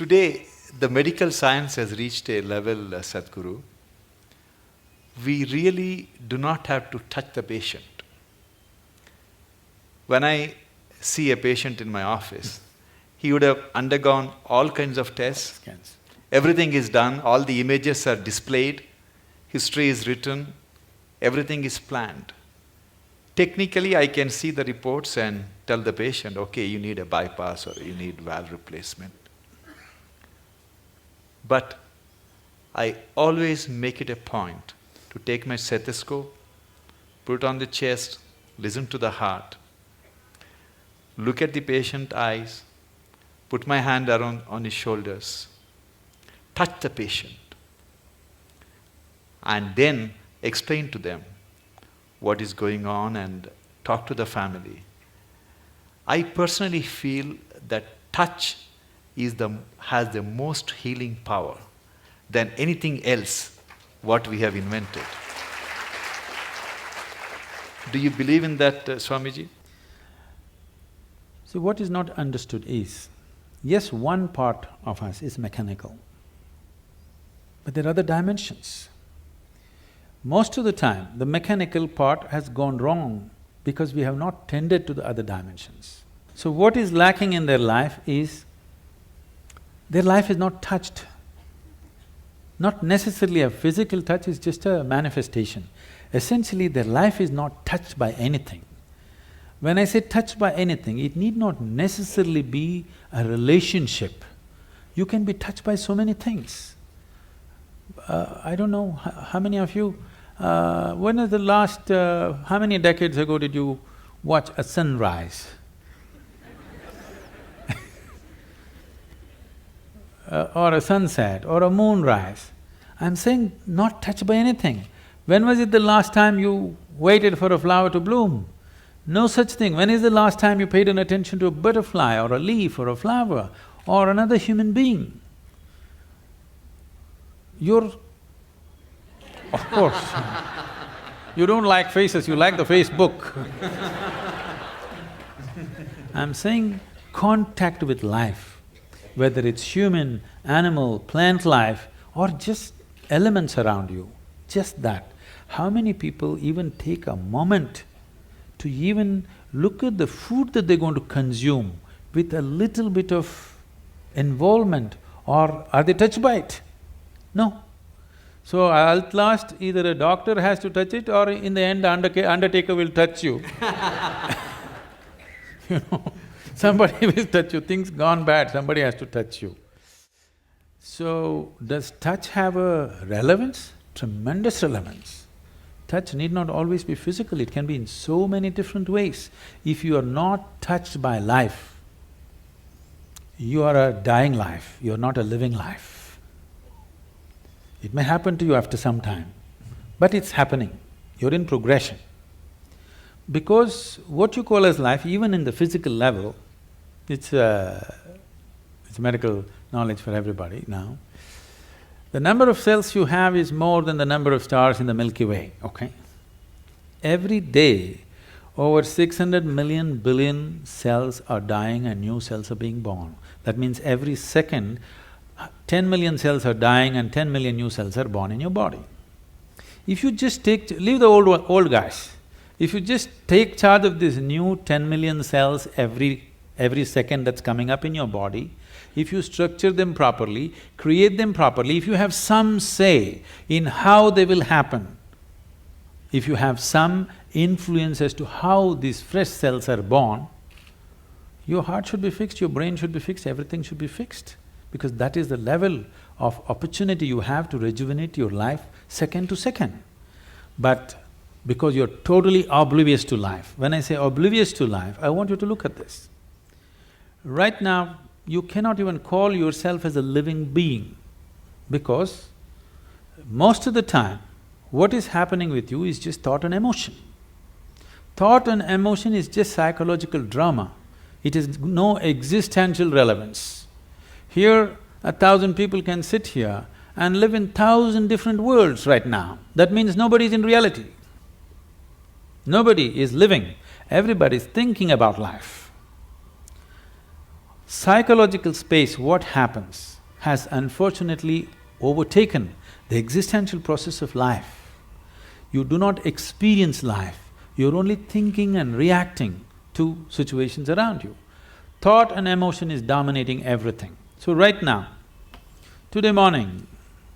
Today, the medical science has reached a level, Sadhguru, we really do not have to touch the patient. When I see a patient in my office, he would have undergone all kinds of tests. Scans. Everything is done, all the images are displayed, history is written, everything is planned. Technically, I can see the reports and tell the patient, okay, you need a bypass or you need valve replacement. But I always make it a point to take my stethoscope, put it on the chest, listen to the heart, look at the patient's eyes, put my hand around on his shoulders, touch the patient, and then explain to them what is going on and talk to the family. I personally feel that touch has the most healing power than anything else what we have invented. Do you believe in that, Swamiji? So what is not understood is, yes, one part of us is mechanical, but there are other dimensions. Most of the time, the mechanical part has gone wrong because we have not tended to the other dimensions. So what is lacking in their life is, their life is not touched. Not necessarily a physical touch, it's just a manifestation. Essentially, their life is not touched by anything. When I say touched by anything, it need not necessarily be a relationship. You can be touched by so many things. I don't know how many of you… when was the last… how many decades ago did you watch a sunrise? Or a sunset, or a moonrise. I'm saying not touched by anything. When was it the last time you waited for a flower to bloom? No such thing. When is the last time you paid an attention to a butterfly, or a leaf, or a flower, or another human being? You're… of course, you don't like faces, you like the Facebook. I'm saying contact with life, whether it's human, animal, plant life, or just elements around you, just that. How many people even take a moment to even look at the food that they're going to consume with a little bit of involvement, or are they touched by it? No. So at last, either a doctor has to touch it, or in the end, undertaker will touch you. You know, somebody will touch you, things gone bad, somebody has to touch you. So, does touch have a relevance? Tremendous relevance. Touch need not always be physical, it can be in so many different ways. If you are not touched by life, you are a dying life, you are not a living life. It may happen to you after some time, but it's happening, you're in progression. Because what you call as life, even in the physical level, it's medical knowledge for everybody now. The number of cells you have is more than the number of stars in the Milky Way, okay? Every day, over 600 million billion cells are dying and new cells are being born. That means every second, 10 million cells are dying and 10 million new cells are born in your body. If you just leave the old guys, if you just take charge of this new 10 million cells every second that's coming up in your body, if you structure them properly, create them properly, if you have some say in how they will happen, if you have some influence as to how these fresh cells are born, your heart should be fixed, your brain should be fixed, everything should be fixed. Because that is the level of opportunity you have to rejuvenate your life second to second. But because you're totally oblivious to life, when I say oblivious to life, I want you to look at this. Right now, you cannot even call yourself as a living being, because most of the time, what is happening with you is just thought and emotion. Thought and emotion is just psychological drama, it has no existential relevance. Here, 1,000 people can sit here and live in 1,000 different worlds right now. That means nobody is in reality. Nobody is living, everybody is thinking about life. Psychological space, what happens? has unfortunately overtaken the existential process of life. You do not experience life, you're only thinking and reacting to situations around you. Thought and emotion is dominating everything. So right now, today morning,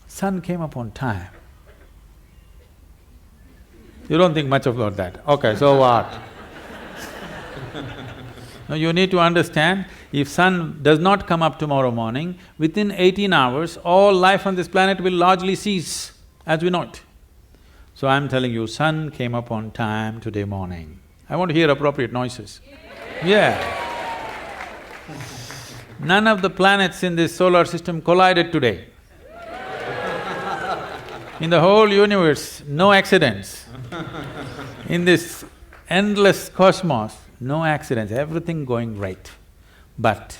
sun came up on time. You don't think much about that. Okay, so what? Now you need to understand, if sun does not come up tomorrow morning, within 18 hours, all life on this planet will largely cease as we know it. So I'm telling you, sun came up on time today morning. I want to hear appropriate noises. Yeah. None of the planets in this solar system collided today. In the whole universe, no accidents. In this endless cosmos, no accidents, everything going right. But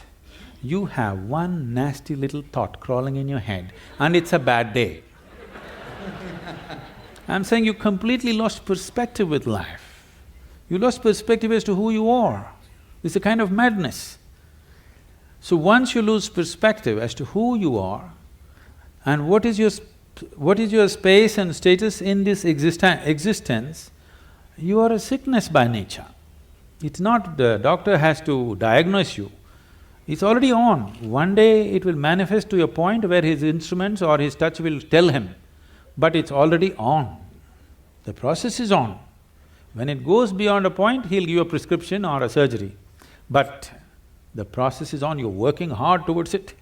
you have one nasty little thought crawling in your head and it's a bad day. I'm saying you completely lost perspective with life. You lost perspective as to who you are. It's a kind of madness. So once you lose perspective as to who you are and what is your space and status in this existence, you are a sickness by nature. It's not the doctor has to diagnose you, it's already on. One day it will manifest to a point where his instruments or his touch will tell him, but it's already on. The process is on. When it goes beyond a point, he'll give you a prescription or a surgery. But the process is on, you're working hard towards it.